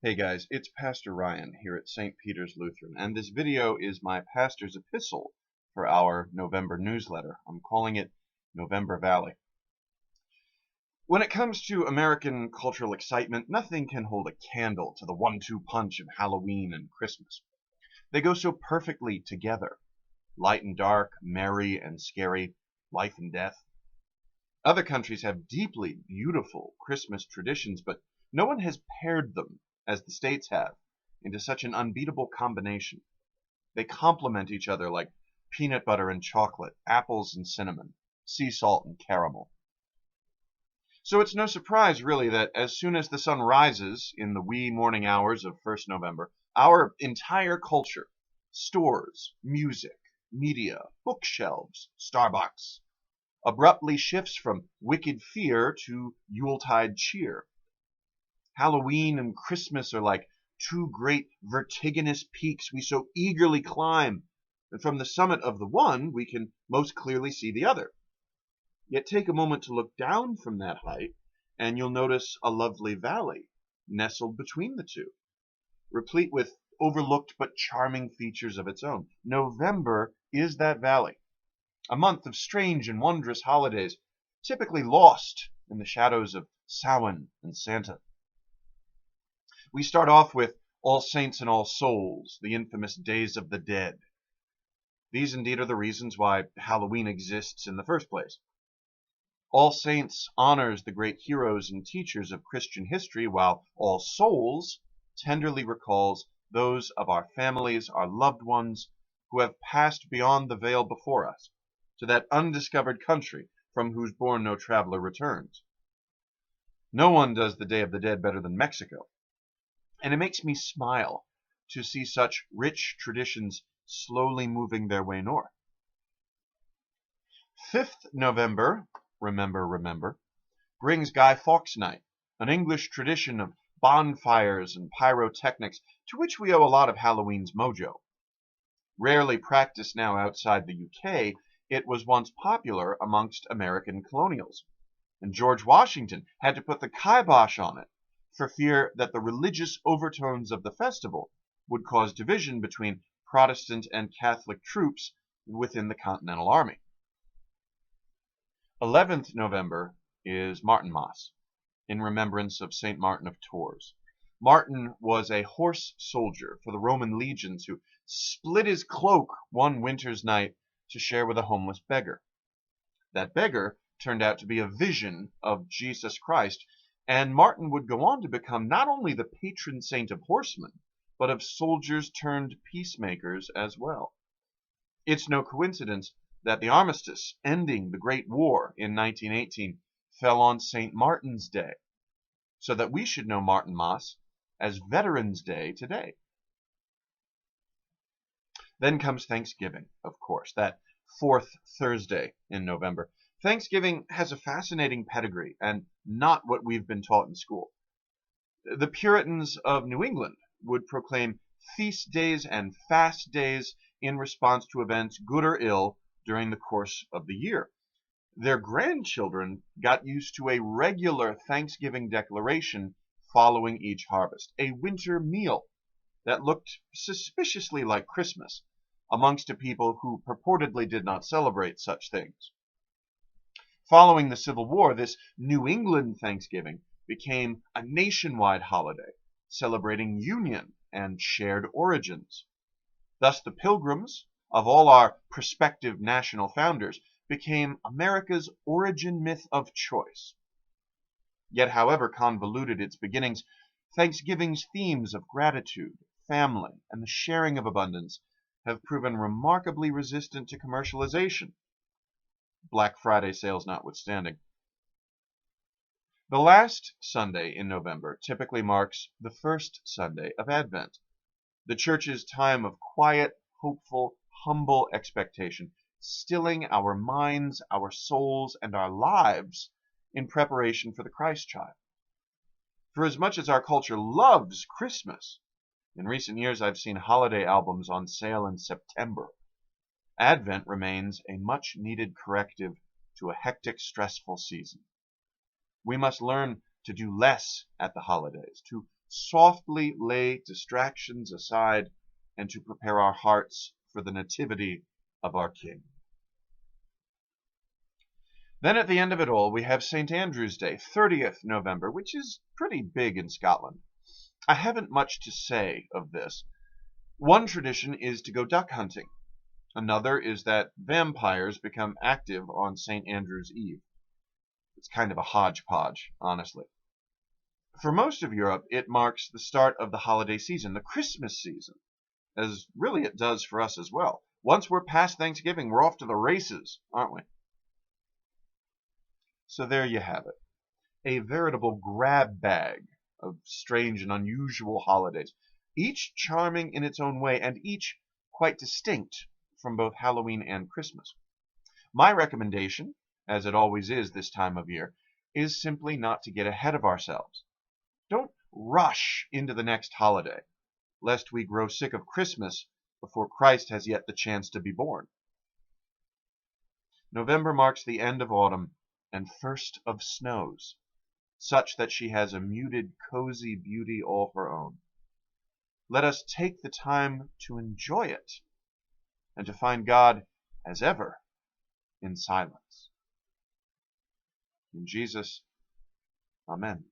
Hey guys, it's Pastor Ryan here at St. Peter's Lutheran, and this video is my pastor's epistle for our November newsletter. I'm calling it November Valley. When it comes to American cultural excitement, nothing can hold a candle to the 1-2 punch of Halloween and Christmas. They go so perfectly together. Light and dark, merry and scary, life and death. Other countries have deeply beautiful Christmas traditions, but no one has paired them, as the States have, into such an unbeatable combination. They complement each other like peanut butter and chocolate, apples and cinnamon, sea salt and caramel. So it's no surprise, really, that as soon as the sun rises in the wee morning hours of 1st November, our entire culture, stores, music, media, bookshelves, Starbucks, abruptly shifts from wicked fear to Yuletide cheer. Halloween and Christmas are like two great vertiginous peaks we so eagerly climb, and from the summit of the one we can most clearly see the other. Yet take a moment to look down from that height, and you'll notice a lovely valley nestled between the two, replete with overlooked but charming features of its own. November is that valley, a month of strange and wondrous holidays, typically lost in the shadows of Samhain and Santa. We start off with All Saints and All Souls, the infamous Days of the Dead. These indeed are the reasons why Halloween exists in the first place. All Saints honors the great heroes and teachers of Christian history, while All Souls tenderly recalls those of our families, our loved ones, who have passed beyond the veil before us, to that undiscovered country from whose bourne no traveler returns. No one does the Day of the Dead better than Mexico, and it makes me smile to see such rich traditions slowly moving their way north. 5th November, remember, brings Guy Fawkes Night, an English tradition of bonfires and pyrotechnics to which we owe a lot of Halloween's mojo. Rarely practiced now outside the UK, it was once popular amongst American colonials, and George Washington had to put the kibosh on it for fear that the religious overtones of the festival would cause division between Protestant and Catholic troops within the Continental Army. 11th November is Martinmas, in remembrance of St. Martin of Tours. Martin was a horse soldier for the Roman legions who split his cloak one winter's night to share with a homeless beggar. That beggar turned out to be a vision of Jesus Christ, and Martin would go on to become not only the patron saint of horsemen, but of soldiers turned peacemakers as well. It's no coincidence that the armistice ending the Great War in 1918 fell on St. Martin's Day, so that we should know Martinmas as Veterans Day today. Then comes Thanksgiving, of course, that fourth Thursday in November. Thanksgiving has a fascinating pedigree and not what we've been taught in school. The Puritans of New England would proclaim feast days and fast days in response to events, good or ill, during the course of the year. Their grandchildren got used to a regular Thanksgiving declaration following each harvest, a winter meal that looked suspiciously like Christmas amongst a people who purportedly did not celebrate such things. Following the Civil War, this New England Thanksgiving became a nationwide holiday, celebrating union and shared origins. Thus, the Pilgrims, of all our prospective national founders, became America's origin myth of choice. Yet, however convoluted its beginnings, Thanksgiving's themes of gratitude, family, and the sharing of abundance have proven remarkably resistant to commercialization, Black Friday sales notwithstanding. The last Sunday in November typically marks the first Sunday of Advent, the Church's time of quiet, hopeful, humble expectation, stilling our minds, our souls, and our lives in preparation for the Christ child. For as much as our culture loves Christmas, in recent years I've seen holiday albums on sale in September. Advent remains a much-needed corrective to a hectic, stressful season. We must learn to do less at the holidays, to softly lay distractions aside, and to prepare our hearts for the nativity of our King. Then at the end of it all, we have St. Andrew's Day, 30th November, which is pretty big in Scotland. I haven't much to say of this. One tradition is to go duck hunting. Another is that vampires become active on St. Andrew's Eve. It's kind of a hodgepodge, honestly. For most of Europe, it marks the start of the holiday season, the Christmas season, as really it does for us as well. Once we're past Thanksgiving, we're off to the races, aren't we? So there you have it, a veritable grab bag of strange and unusual holidays, each charming in its own way and each quite distinct from both Halloween and Christmas. My recommendation, as it always is this time of year, is simply not to get ahead of ourselves. Don't rush into the next holiday, lest we grow sick of Christmas before Christ has yet the chance to be born. November marks the end of autumn and first of snows, such that she has a muted, cozy beauty all her own. Let us take the time to enjoy it, and to find God, as ever, in silence. In Jesus, Amen.